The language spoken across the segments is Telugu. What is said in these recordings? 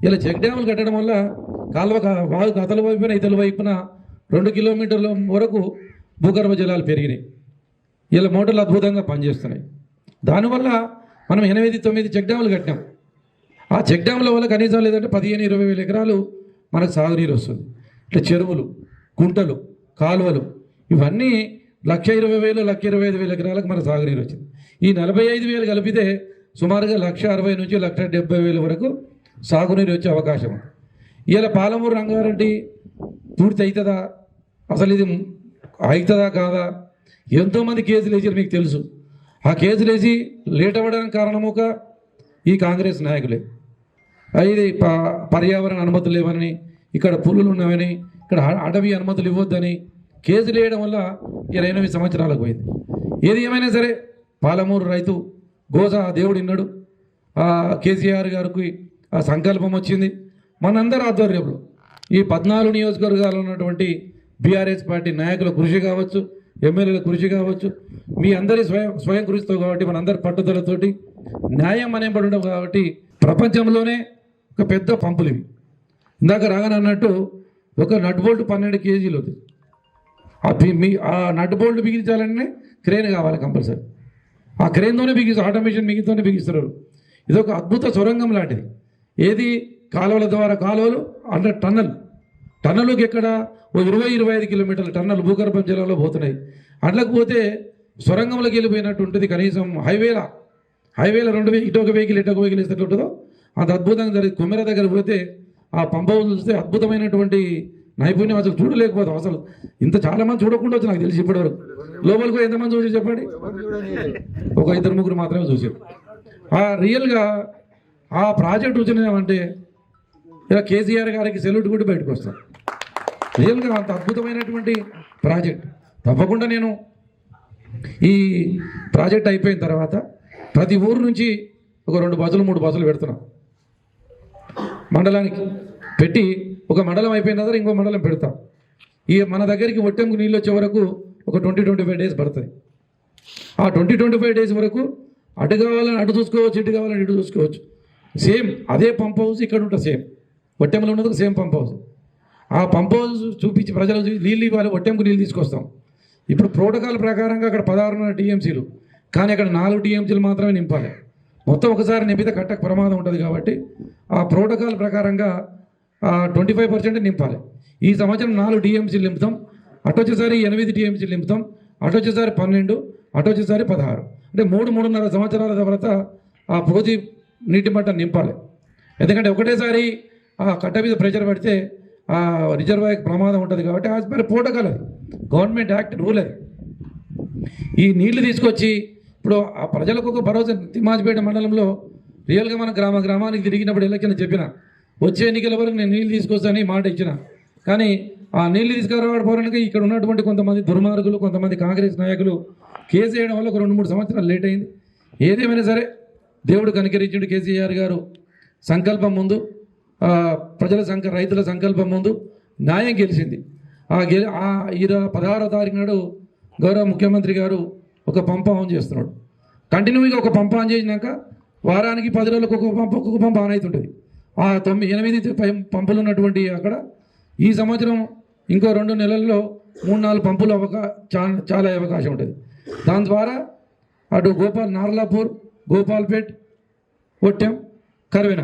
ఇలా చెక్ డ్యాములు కట్టడం వల్ల వాగు అతల వైపున ఇతల వైపున 2 కిలోమీటర్ల వరకు భూగర్భ జలాలు పెరిగినాయి. ఇలా మోటార్లు అద్భుతంగా పనిచేస్తున్నాయి. దానివల్ల మనం 8-9 చెక్ డ్యాములు కట్టినాం. ఆ చెక్ డ్యాముల వల్ల కనీసం లేదంటే 15-20 వేల ఎకరాలు మనకు సాగునీరు వస్తుంది. ఇట్లా చెరువులు, కుంటలు, కాలువలు ఇవన్నీ 1,20,000, 1,25,000 ఎకరాలకు మన సాగునీరు వచ్చింది. ఈ 45,000 కలిపితే సుమారుగా 1,60,000 నుంచి 1,70,000 వరకు సాగునీరు వచ్చే అవకాశం. ఇలా పాలమూరు రంగారెడ్డి పూర్తి అవుతుందా, అసలు ఇది అవుతుందా కాదా, ఎంతోమంది కేసులు వేసారు మీకు తెలుసు. ఆ కేసులు వేసి లేట్ అవ్వడానికి కారణము ఈ కాంగ్రెస్ నాయకులే. ఇది పర్యావరణ అనుమతులు లేవని, ఇక్కడ పులులు ఉన్నాయని, ఇక్కడ అడవి అనుమతులు ఇవ్వద్దని కేసులు వేయడం వల్ల 28 సంవత్సరాలకు పోయింది. ఏది ఏమైనా సరే పాలమూరు రైతు గోస దేవుడు విన్నాడు. కేసీఆర్ గారికి ఆ సంకల్పం వచ్చింది. మనందరి ఆధ్వర్యంలో ఈ 14 నియోజకవర్గాలు ఉన్నటువంటి బీఆర్ఎస్ పార్టీ నాయకుల కృషి కావచ్చు, ఎమ్మెల్యేల కృషి కావచ్చు, మీ అందరి స్వయం కృషితో కాబట్టి మనందరి పట్టుదలతోటి న్యాయం అనేబడి ఉండవు కాబట్టి ప్రపంచంలోనే ఒక పెద్ద పంపులు ఇవి. ఇందాక రాగానే అన్నట్టు ఒక నట్ బోల్ట్ 12 కేజీలు అవుతుంది. ఆ నట్ బోల్ట్ బిగించాలనే క్రేన్ కావాలి కంపల్సరీ. ఆ క్రేన్తోనే బిగిస్తారు, ఆటోమేషన్ మిగితోనే బిగిస్తారు. ఇదొక అద్భుత సొరంగం లాంటిది. ఏది కాలువల ద్వారా కాలువలు అండర్ టన్నల్లోకి ఎక్కడ 20-25 కిలోమీటర్ల టన్నల్ భూగర్భ జలంలో పోతున్నాయి. అందులోకి పోతే సొరంగంలోకి వెళ్ళిపోయినట్టు ఉంటుంది. కనీసం హైవేల 2 ఇటొక వెహికల్ ఇటొక వెహికల్ ఇస్తూ ఉంటుందో అంత అద్భుతంగా జరిగింది. కొమ్మెర దగ్గర పోతే ఆ పంప చూస్తే అద్భుతమైనటువంటి నైపుణ్యం అసలు చూడలేకపోతాం. అసలు ఇంత చాలామంది చూడకుండా వచ్చి నాకు తెలిసి ఇప్పటివరకు. లోపలికి ఎంతమంది చూసి చెప్పండి? ఒక 2-3 మాత్రమే చూసారు. రియల్గా ఆ ప్రాజెక్ట్ వచ్చినామంటే ఇలా కేసీఆర్ గారికి సెల్యూట్ కూడా బయటకు వస్తాం. రియల్గా అంత అద్భుతమైనటువంటి ప్రాజెక్ట్. తప్పకుండా నేను ఈ ప్రాజెక్ట్ అయిపోయిన తర్వాత ప్రతి ఊరు నుంచి ఒక 2 బస్సులు 3 బస్సులు పెడుతున్నాం మండలానికి. పెట్టి ఒక మండలం అయిపోయిన తర్వాత ఇంకో మండలం పెడతాం. ఈ మన దగ్గరికి ఒట్టెంకు నీళ్ళు వచ్చే వరకు ఒక 20-25 డేస్ పడుతుంది. ఆ 20-25 డేస్ వరకు అటు కావాలని అటు చూసుకోవచ్చు, ఇటు కావాలని ఇటు చూసుకోవచ్చు. సేమ్ అదే పంప్ హౌస్ ఇక్కడ ఉంటుంది. సేమ్ ఒట్టెంలో ఉన్నది సేమ్ పంప్ హౌస్. ఆ పంప్ హౌస్ చూపించి ప్రజలు నీళ్ళు ఇవ్వాలి, ఒట్టెంకు నీళ్ళు తీసుకొస్తాం. ఇప్పుడు ప్రోటోకాల్ ప్రకారంగా అక్కడ 16 టీఎంసీలు, కానీ అక్కడ 4 టీఎంసీలు మాత్రమే నింపాలి. మొత్తం ఒకసారి నింపితే కట్టకు ప్రమాదం ఉంటుంది కాబట్టి ఆ ప్రోటోకాల్ ప్రకారంగా 25% నింపాలి. ఈ సంవత్సరం 4 టీఎంసీలు నింపుతాం. అటు వచ్చేసారి 8 టీఎంసీలు నింపుతాం. అటు వచ్చేసారి 12, అటు వచ్చేసారి 16. అంటే 3-3.5 సంవత్సరాల తర్వాత ఆ పోతి నీటి మట్టం నింపాలి. ఎందుకంటే ఒకటేసారి ఆ కట్ట మీద ప్రెషర్ పడితే ఆ రిజర్వాయర్కి ప్రమాదం ఉంటుంది కాబట్టి యాజ్ పర్ ప్రోటోకాల్, అది గవర్నమెంట్ యాక్ట్ రూల్. అది ఈ నీళ్లు తీసుకొచ్చి ఇప్పుడు ఆ ప్రజలకు ఒక భరోసా. తిమ్మాజిపేట మండలంలో రియల్గా మన గ్రామానికి తిరిగినప్పుడు ఎలక్షన్ చెప్పిన వచ్చే ఎన్నికల వరకు నేను నీళ్ళు తీసుకొస్తానని మాట ఇచ్చిన. కానీ ఆ నీళ్ళు తీసుకురావడానికి ఇక్కడ ఉన్నటువంటి కొంతమంది దుర్మార్గులు, కొంతమంది కాంగ్రెస్ నాయకులు కేసు వేయడం వల్ల ఒక 2-3 సంవత్సరాలు లేట్ అయింది. ఏదేమైనా సరే దేవుడు కనికరించుడు. కేసీఆర్ గారు సంకల్పం ముందు, రైతుల సంకల్పం ముందు న్యాయం గెలిచింది. ఆ 16వ తారీఖు నాడు గౌరవ ముఖ్యమంత్రి గారు ఒక పంప్ ఆన్ చేస్తున్నాడు. కంటిన్యూగా ఒక పంప్ ఆన్ చేసినాక వారానికి 10 రోజులకు ఒక్కొక్క పంప్ ఆన్ అవుతుంటుంది. ఆ 8 పంపులు ఉన్నటువంటి అక్కడ ఈ సంవత్సరం ఇంకో 2 నెలల్లో 3-4 పంపులు చాలా అవకాశం ఉంటుంది. దాని ద్వారా అటు నార్లాపూర్, గోపాల్పేట్, ఒట్టెం, కర్వెన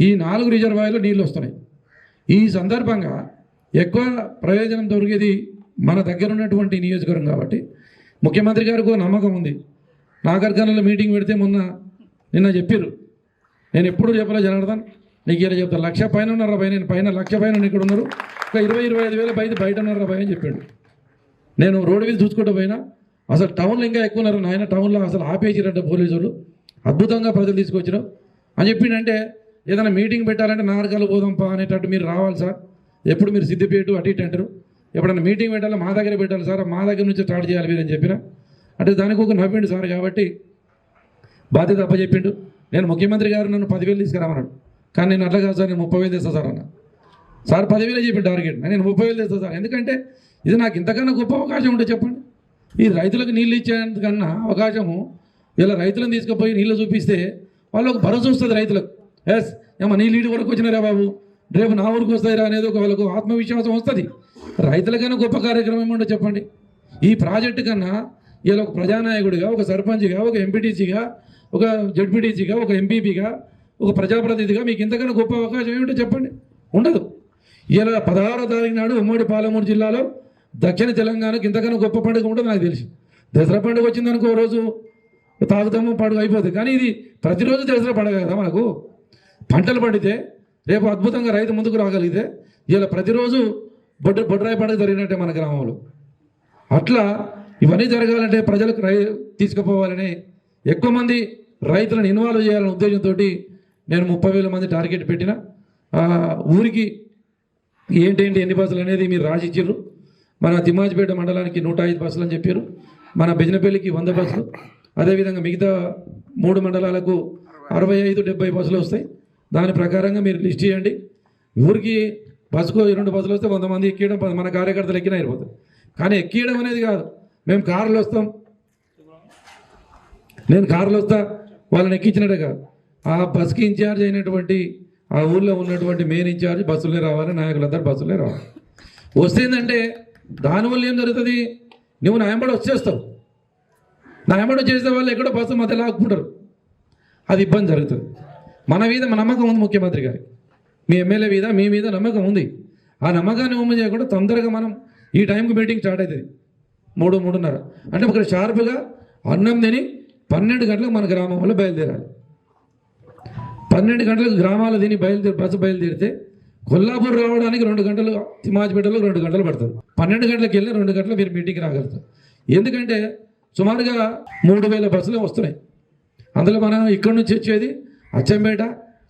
ఈ 4 రిజర్వాయర్లు నీళ్ళు వస్తున్నాయి. ఈ సందర్భంగా ఎక్కువ ప్రయోజనం దొరికేది మన దగ్గర ఉన్నటువంటి నియోజకవర్గం కాబట్టి ముఖ్యమంత్రి గారికి నమ్మకం ఉంది. నాగర్కర్నూలులో మీటింగ్ పెడితే నిన్న చెప్పారు. నేను ఎప్పుడు చెప్పలే జనార్దన్, నీకు ఇలా చెప్తాను, 1,00,000 పైన ఉన్నారా భయ, నేను పైన 1,00,000 పైన ఇక్కడ ఉన్నారు, ఒక 20-25 వేల బయట ఉన్నారా భయ అని చెప్పాడు. నేను రోడ్డు మీద చూసుకుంటూ పోయినా అసలు టౌన్లో ఇంకా ఎక్కువ ఉన్నారు నాయన, టౌన్లో అసలు ఆపేసిరంట పోలీసులు, అద్భుతంగా ప్రజలు తీసుకొచ్చినాం అని చెప్పిండంటే ఏదైనా మీటింగ్ పెట్టాలంటే నాగర్కర్నూలు పోదాంపా అనేటట్టు మీరు రావాలి సార్. ఎప్పుడు మీరు సిద్దిపేట అటు ఇటు అంటారు, ఎప్పుడైనా మీటింగ్ పెట్టాలి మా దగ్గర పెట్టాలి సార్, మా దగ్గర నుంచి స్టార్ట్ చేయాలి మీరు అని చెప్పిన. అంటే దానికి ఒక నవ్విండు సార్. కాబట్టి బాధ్యత అప్పచెప్పిండు. నేను ముఖ్యమంత్రి గారు నన్ను 10,000 తీసుకురామన్నాడు, కానీ నేను అట్లా కాదు సార్, నేను 30,000 తెస్తా సార్ అన్న. సార్ 10,000 చెప్పి టార్గెట్, నేను 30,000 తెస్తా సార్. ఎందుకంటే ఇది నాకు ఇంతకన్నా గొప్ప అవకాశం ఉంటే చెప్పండి. ఈ రైతులకు నీళ్ళు ఇచ్చేందుకన్నా అవకాశము ఇలా రైతులను తీసుకుపోయి నీళ్ళు చూపిస్తే వాళ్ళకు భరోసా వస్తుంది. రైతులకు ఎస్ ఏమో నీ లీడ్ వరకు వచ్చినారా బాబు, రేపు నా ఊరికి వస్తాయిరా అనేది ఒక వాళ్ళకు ఆత్మవిశ్వాసం వస్తుంది. రైతులకైనా గొప్ప కార్యక్రమం ఏమంటో చెప్పండి. ఈ ప్రాజెక్టు కన్నా ఇలా ఒక ప్రజానాయకుడిగా, ఒక సర్పంచ్గా, ఒక ఎంపీటీసీగా, ఒక జడ్పీటీసీగా, ఒక ఎంపీపీగా, ఒక ప్రజాప్రతినిధిగా మీకు ఇంతకన్నా గొప్ప అవకాశం ఏమిటో చెప్పండి. ఉండదు. ఇలా 16వ తారీఖు నాడు ఉమ్మడి పాలమూరు జిల్లాలో దక్షిణ తెలంగాణకి ఇంతకన్నా గొప్ప పండుగ ఉంటుంది నాకు తెలిసి. దసరా పండుగ వచ్చిందనుకో రోజు తాగుతాము పండుగ అయిపోతుంది, కానీ ఇది ప్రతిరోజు దసరా పండుగ కదా మనకు. పంటలు పండితే రేపు అద్భుతంగా రైతు ముందుకు రాగలిగితే ఇలా ప్రతిరోజు బొడ్రాయి పండుగ జరిగినట్టే మన గ్రామంలో. అట్లా ఇవన్నీ జరగాలంటే ప్రజలకు తీసుకుపోవాలని, ఎక్కువ మంది రైతులను ఇన్వాల్వ్ చేయాలనే ఉద్దేశంతో నేను 30,000 మంది టార్గెట్ పెట్టిన. ఊరికి ఏంటేంటి ఎన్ని బస్సులు అనేది మీరు రాసిచ్చారు. మన తిమ్మాజిపేట మండలానికి 105 బస్సులు అని చెప్పారు, మన బెజనపల్లికి 100 బస్సులు, అదేవిధంగా మిగతా 3 మండలాలకు 65-70 బస్సులు వస్తాయి. దాని ప్రకారంగా మీరు లిస్ట్ చేయండి. ఊరికి బస్సుకు 2 బస్సులు వస్తే 100 మంది ఎక్కియడం, మన కార్యకర్తలు ఎక్కినా అయిపోతుంది. కానీ ఎక్కియడం అనేది కాదు, మేము కార్లు వస్తాం, నేను కార్లు వస్తా వాళ్ళని ఎక్కించినట్టే కాదు, ఆ బస్కి ఇన్ఛార్జ్ అయినటువంటి ఆ ఊళ్ళో ఉన్నటువంటి మెయిన్ ఇన్ఛార్జ్ బస్సులే రావాలి, నాయకులందరూ బస్సులే రావాలి. వస్తేందంటే దానివల్ల ఏం జరుగుతుంది, నువ్వు నా వెంబడి వచ్చేస్తావు, నా వెంబడి వచ్చేస్తే వాళ్ళు ఎక్కడో బస్సు మధ్య లాక్కుంటారు, అది ఇబ్బంది జరుగుతుంది. మన మీద నమ్మకం ఉంది ముఖ్యమంత్రి గారికి, మీ ఎమ్మెల్యే మీద మీ మీద నమ్మకం ఉంది. ఆ నమ్మకాన్ని ఉమ్మ చేయకుండా తొందరగా మనం ఈ టైంకి మీటింగ్ స్టార్ట్ అవుతుంది 3-3:30 అంటే ఒక షార్ప్గా అన్నం తిని 12 గంటలకు మన గ్రామంలో బయలుదేరాలి. 12 గంటలకు గ్రామాలు తిని బస్సు బయలుదేరితే కొల్లాపూర్ రావడానికి 2 గంటలు, తిమ్మాజిపేటలో 2 గంటలు పడుతుంది. 12 గంటలకు వెళ్ళి 2 గంటలు మీరు మీటింగ్కి రాగలుగుతారు. ఎందుకంటే సుమారుగా 3,000 బస్సులే వస్తున్నాయి. అందులో మనం ఇక్కడి నుంచి వచ్చేది అచ్చంపేట,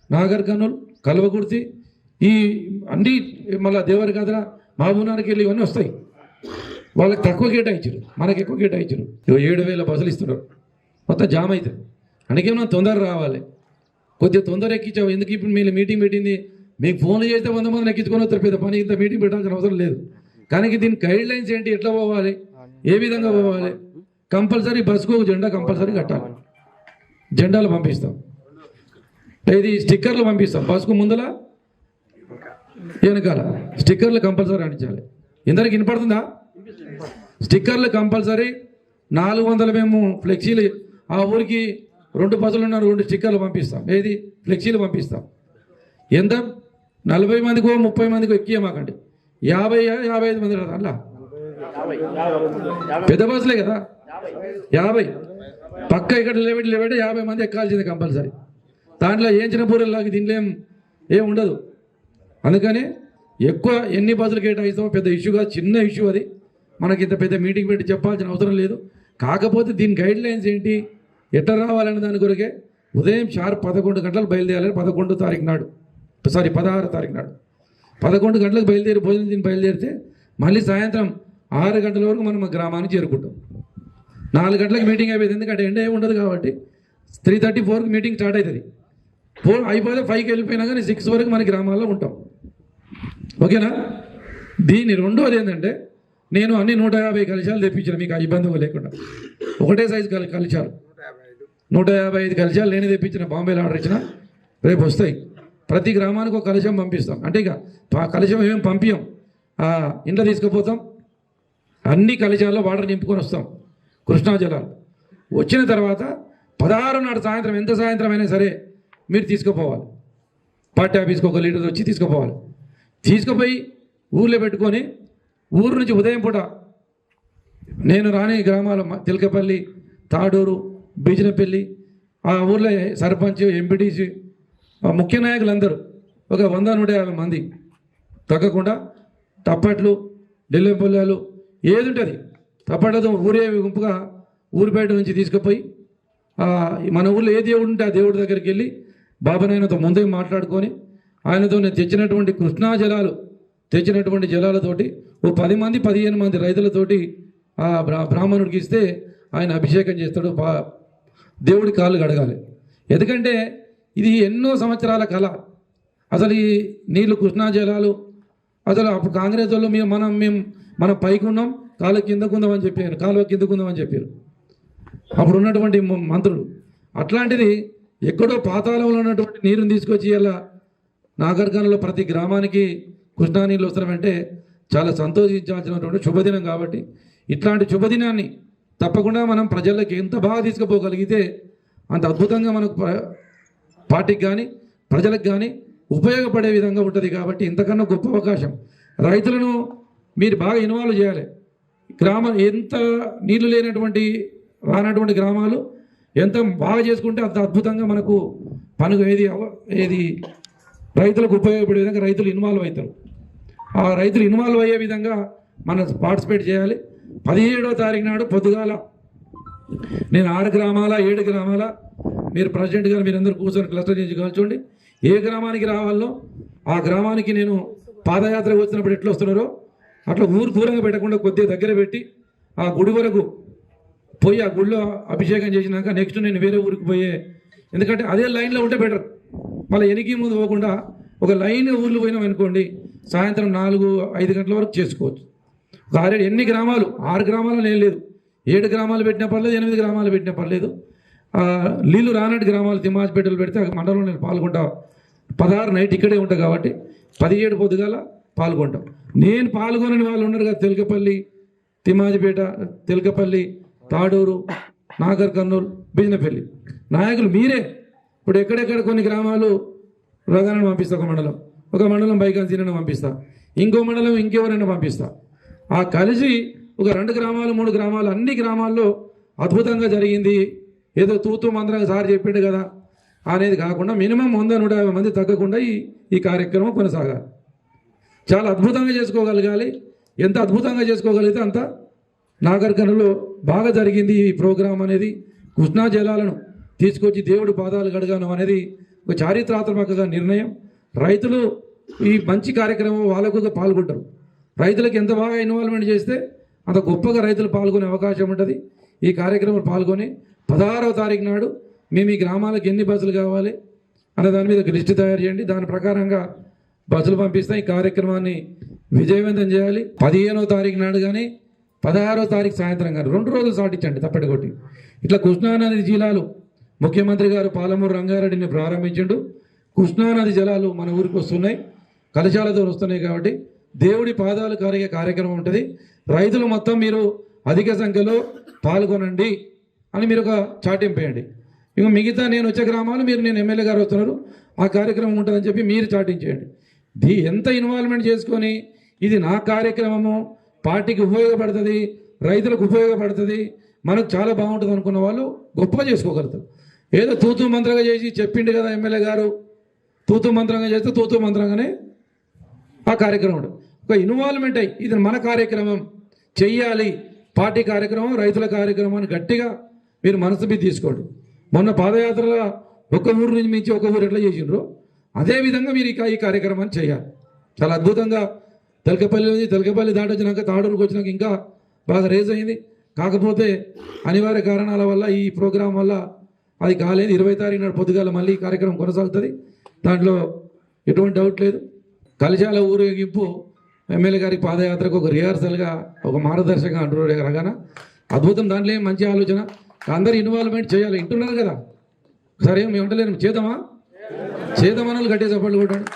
నాగర్ కర్నూల్, కల్వకుర్తి, ఈ అన్ని మళ్ళీ దేవరకద్ర, మహబూబ్నగర్కి వెళ్ళి ఇవన్నీ వస్తాయి. వాళ్ళకి తక్కువ కేటాయించారు, మనకి ఎక్కువ కేటాయించారు. 7,000 బస్సులు ఇస్తున్నారు, మొత్తం జామ్ అవుతుంది. అందుకే మనం తొందర రావాలి, కొద్దిగా తొందర ఎక్కించావు. ఎందుకు ఇప్పుడు మీరు మీటింగ్ పెట్టింది, మీకు ఫోన్లు చేస్తే 100 మందిని ఎక్కించుకొని వస్తారు, పెద్ద పని ఇంత మీటింగ్ పెట్టాల్సిన అవసరం లేదు. కానీ దీని గైడ్ లైన్స్ ఏంటి, ఎట్లా పోవాలి, ఏ విధంగా పోవాలి, కంపల్సరీ బస్సుకు ఒక జెండా కంపల్సరీ కట్టాలి. జెండాలు పంపిస్తాం, ఇది స్టిక్కర్లు పంపిస్తాం, బస్సుకు ముందల వెనకాల స్టిక్కర్లు కంపల్సరీ అంటించాలి. ఇందరికి వినపడుతుందా? స్టిక్కర్లు కంపల్సరీ 400 మేము ఫ్లెక్సీలు, ఆ ఊరికి 2 బస్సులు ఉన్నారు, 2 స్టిక్కర్లు పంపిస్తాం. ఏది ఫ్లెక్సీలు పంపిస్తాం. ఎంత 40 మందికో 30 మందికో ఎక్కియమాకండి, 50-55 మంది అలా పెద్ద బస్సులే కదా, 50 పక్క ఇక్కడ లేబెట్టి 50 మంది ఎక్కాల్సింది కంపల్సరీ. దాంట్లో ఏంచిన పూరలాగా దీంట్లో ఏం ఉండదు. అందుకని ఎక్కువ ఎన్ని బస్సులు కేటాయిస్తామో పెద్ద ఇష్యూగా, చిన్న ఇష్యూ అది, మనకి ఇంత పెద్ద మీటింగ్ పెట్టి చెప్పాల్సిన అవసరం లేదు. కాకపోతే దీని గైడ్ లైన్స్ ఏంటి, ఎట్లా రావాలనే దాని కొరకే ఉదయం షార్ప్ 11 గంటలకు బయలుదేరాలి. 16 తారీఖు నాడు 11 గంటలకు బయలుదేరి భోజనం తిని బయలుదేరితే మళ్ళీ సాయంత్రం 6 గంటల వరకు మనం గ్రామానికి చేరుకుంటాం. 4 గంటలకు మీటింగ్ అయిపోయింది, ఎందుకంటే ఎండ ఏమి ఉండదు కాబట్టి. 3:34కి మీటింగ్ స్టార్ట్ అవుతుంది. 4 అయిపోతే 5కి వెళ్ళిపోయినా కానీ 6 వరకు మన గ్రామాల్లో ఉంటాం. ఓకేనా? దీని రెండోది ఏంటంటే, నేను అన్ని 150 కలశాలు తెప్పించిన, మీకు ఆ ఇబ్బంది లేకుండా. ఒకటే సైజు కలశాలు 155 కలశాలు నేనే తెప్పించిన, బాంబేలో ఆర్డర్ ఇచ్చిన, రేపు వస్తాయి. ప్రతి గ్రామానికి ఒక కలశం పంపిస్తాం. అంటే ఇక కలశం ఏమేమి పంపించాం, ఇంట్లో తీసుకుపోతాం, అన్ని కలశాల్లో వాటర్ నింపుకొని వస్తాం, కృష్ణా జలాలు. వచ్చిన తర్వాత 16 నాడు సాయంత్రం, ఎంత సాయంత్రం అయినా సరే మీరు తీసుకుపోవాలి. పార్టీ ఆఫీస్కి 1 లీటర్ వచ్చి తీసుకుపోవాలి. తీసుకుపోయి ఊళ్ళో పెట్టుకొని, ఊరు నుంచి ఉదయం పూట నేను రాని గ్రామాలు తిలకపల్లి, తాడూరు, బీజనపల్లి, ఆ ఊళ్ళో సర్పంచ్, ఎంపీటీసీ, ముఖ్య నాయకులందరూ ఒక 100-150 మంది తగ్గకుండా తప్పట్లు, ఢిల్లీ పొల్లాలు ఏది ఉంటుంది తప్పట్లతో ఊరే గుంపుగా ఊరి బయట నుంచి తీసుకుపోయి మన ఊళ్ళో ఏ దేవుడు ఉంటే ఆ దేవుడి దగ్గరికి వెళ్ళి బాబానాయనతో ముందే మాట్లాడుకొని, ఆయనతో నేను తెచ్చినటువంటి కృష్ణా జలాలు, తెచ్చినటువంటి జలాలతోటి ఓ 10 మంది 15 మంది రైతులతోటి ఆ బ్రాహ్మణుడికి ఇస్తే ఆయన అభిషేకం చేస్తాడు. దేవుడి కాళ్ళు కడగాలి. ఎందుకంటే ఇది ఎన్నో సంవత్సరాల కళ. అసలు ఈ నీళ్లు, కృష్ణా జలాలు, అసలు అప్పుడు కాంగ్రెస్ వాళ్ళు మనం పైకి ఉన్నాం, కాలువ కిందకుందామని చెప్పారు అప్పుడు ఉన్నటువంటి మంత్రులు. అట్లాంటిది ఎక్కడో పాతాళంలో ఉన్నటువంటి నీరుని తీసుకొచ్చి ఇలా నాగర్కర్నూలులో ప్రతి గ్రామానికి కృష్ణా నీళ్ళు వస్తున్నామంటే చాలా సంతోషించాల్సినటువంటి శుభదినం. కాబట్టి ఇట్లాంటి శుభదినాన్ని తప్పకుండా మనం ప్రజలకు ఎంత బాగా తీసుకుపోగలిగితే అంత అద్భుతంగా మనకు పార్టీకి కానీ ప్రజలకు కానీ ఉపయోగపడే విధంగా ఉంటుంది. కాబట్టి ఇంతకన్నా గొప్ప అవకాశం. రైతులను మీరు బాగా ఇన్వాల్వ్ చేయాలి. ఎంత నీళ్లు లేనటువంటి రానటువంటి గ్రామాలు ఎంత బాగా చేసుకుంటే అంత అద్భుతంగా మనకు పనుకు ఏది రైతులకు ఉపయోగపడే విధంగా రైతులు ఇన్వాల్వ్ అవుతారు. ఆ రైతులు ఇన్వాల్వ్ అయ్యే విధంగా మనం పార్టిసిపేట్ చేయాలి. 17వ తారీఖు నాడు పొద్దుగాల నేను 6 గ్రామాల 7 గ్రామాల మీరు ప్రెసిడెంట్ గారు మీరందరూ కూర్చొని క్లస్టర్ చేసి కాల్చండి. ఏ గ్రామానికి రావాలో ఆ గ్రామానికి నేను పాదయాత్రకు వచ్చినప్పుడు ఎట్లా వస్తున్నారో అట్లా ఊరు దూరంగా పెట్టకుండా కొద్దిగా దగ్గర పెట్టి ఆ గుడి వరకు పోయి ఆ గుడిలో అభిషేకం చేసినాక నెక్స్ట్ నేను వేరే ఊరికి పోయే, ఎందుకంటే అదే లైన్లో ఉంటే బెటర్. మళ్ళీ ఎనికి ముందు పోకుండా ఒక లైన్ ఊర్లు పోయినాం అనుకోండి, సాయంత్రం 4-5 గంటల వరకు చేసుకోవచ్చు. ఒక ఎన్ని గ్రామాలు 6 గ్రామాలు నేను లేదు, 7 గ్రామాలు పెట్టినా పర్లేదు, 8 గ్రామాలు పెట్టినా పర్లేదు. నీళ్ళు రానటి గ్రామాలు తిమ్మాజిపేటలు పెడితే ఆ మండలంలో నేను పాల్గొంటా. 16 నైట్ ఇక్కడే ఉంటా కాబట్టి 17 పొద్దుగాల పాల్గొంటాం. నేను పాల్గొనని వాళ్ళు ఉన్నారు కదా, తెలకపల్లి, తిమ్మాజిపేట, తెలకపల్లి, తాడూరు, నాగర్ కర్నూలు, బిజినపల్లి నాయకులు మీరే. ఇప్పుడు ఎక్కడెక్కడ కొన్ని గ్రామాలు రోగాలను పంపిస్తా, ఒక మండలం బైకాన్సీనైనా పంపిస్తా, ఇంకో మండలం ఇంకెవరైనా పంపిస్తా. ఆ కలిసి ఒక 2 గ్రామాలు 3 గ్రామాలు అన్ని గ్రామాల్లో అద్భుతంగా జరిగింది. ఏదో తూతూ మంత్రంగా సార్ చెప్పాడు కదా అనేది కాకుండా మినిమం 100-150 మంది తగ్గకుండా ఈ కార్యక్రమం కొనసాగాలి. చాలా అద్భుతంగా చేసుకోగలగాలి. ఎంత అద్భుతంగా చేసుకోగలిగితే అంత నాగర్ కర్నూలులో బాగా జరిగింది ఈ ప్రోగ్రాం అనేది. కృష్ణా జలాలను తీసుకొచ్చి దేవుడు పాదాలు కడగాను అనేది ఒక చారిత్రాత్మక నిర్ణయం. రైతులు ఈ మంచి కార్యక్రమం వాళ్ళకు పాల్గొంటారు. రైతులకు ఎంత బాగా ఇన్వాల్వ్మెంట్ చేస్తే అంత గొప్పగా రైతులు పాల్గొనే అవకాశం ఉంటుంది. ఈ కార్యక్రమం పాల్గొని 16వ తారీఖు నాడు మేము ఈ గ్రామాలకు ఎన్ని బస్సులు కావాలి అనే దాని మీద ఒక లిస్టు తయారు చేయండి. దాని ప్రకారంగా బస్సులు పంపిస్తాం. ఈ కార్యక్రమాన్ని విజయవంతం చేయాలి. 15వ తారీఖు నాడు కానీ 16వ తారీఖు సాయంత్రం కానీ 2 రోజులు సాటించండి తప్పటికొట్టి. ఇట్లా కృష్ణానది జిల్లాలు ముఖ్యమంత్రి గారు పాలమూరు రంగారెడ్డిని ప్రారంభించిండు. కృష్ణానది జలాలు మన ఊరికి వస్తున్నాయి, కలశాలతో వస్తున్నాయి. కాబట్టి దేవుడి పాదాలు కరిగే కార్యక్రమం ఉంటుంది. రైతులు మొత్తం మీరు అధిక సంఖ్యలో పాల్గొనండి అని మీరు ఒక చాటింపేయండి. ఇక మిగతా నేను వచ్చే గ్రామాలు నేను ఎమ్మెల్యే గారు వస్తున్నారు, ఆ కార్యక్రమం ఉంటుందని చెప్పి మీరు చాటించేయండి. ఎంత ఇన్వాల్వ్మెంట్ చేసుకొని ఇది నా కార్యక్రమము, పార్టీకి ఉపయోగపడుతుంది, రైతులకు ఉపయోగపడుతుంది, మనకు చాలా బాగుంటుంది అనుకున్న వాళ్ళు గొప్పగా చేసుకోగలుగుతారు. ఏదో తూతూ మంత్రంగా చేసి చెప్పిండు కదా ఎమ్మెల్యే గారు, తూతూ మంత్రంగా చేస్తే తూతూ మంత్రంగానే ఆ కార్యక్రమం ఉంటుంది. ఒక ఇన్వాల్వ్మెంట్ అయ్యి ఇది మన కార్యక్రమం చెయ్యాలి, పార్టీ కార్యక్రమం, రైతుల కార్యక్రమాన్ని గట్టిగా మీరు మనసు మీద తీసుకోండి. మొన్న పాదయాత్రలో ఒక ఊరు నుంచి మించి ఒక ఊరు ఎట్లా చేసిండ్రో అదేవిధంగా మీరు ఈ కార్యక్రమాన్ని చేయాలి. చాలా అద్భుతంగా తెలకపల్లి దాటొచ్చినాక తాడూరుకు వచ్చినాక ఇంకా బాగా రేజ్ అయింది. కాకపోతే అనివార్య కారణాల వల్ల ఈ ప్రోగ్రాం వల్ల అది కాలేదు. 20వ తారీఖు నాడు పొద్దుగాల మళ్ళీ ఈ కార్యక్రమం కొనసాగుతుంది, దాంట్లో ఎటువంటి డౌట్ లేదు. కలశాల ఊరేగింపు ఎమ్మెల్యే గారికి పాదయాత్రకు ఒక రిహార్సల్గా ఒక మార్గదర్శకంగా అంటున్నారు రగాన అద్భుతం. దాంట్లో ఏం మంచి ఆలోచన, అందరు ఇన్వాల్వ్మెంట్ చేయాలి. వింటున్నారు కదా, సరే మేము అంటలేము, చేద్దామా? చేద్దామనాలు గట్టే చప్పట్లు కొట్టండి.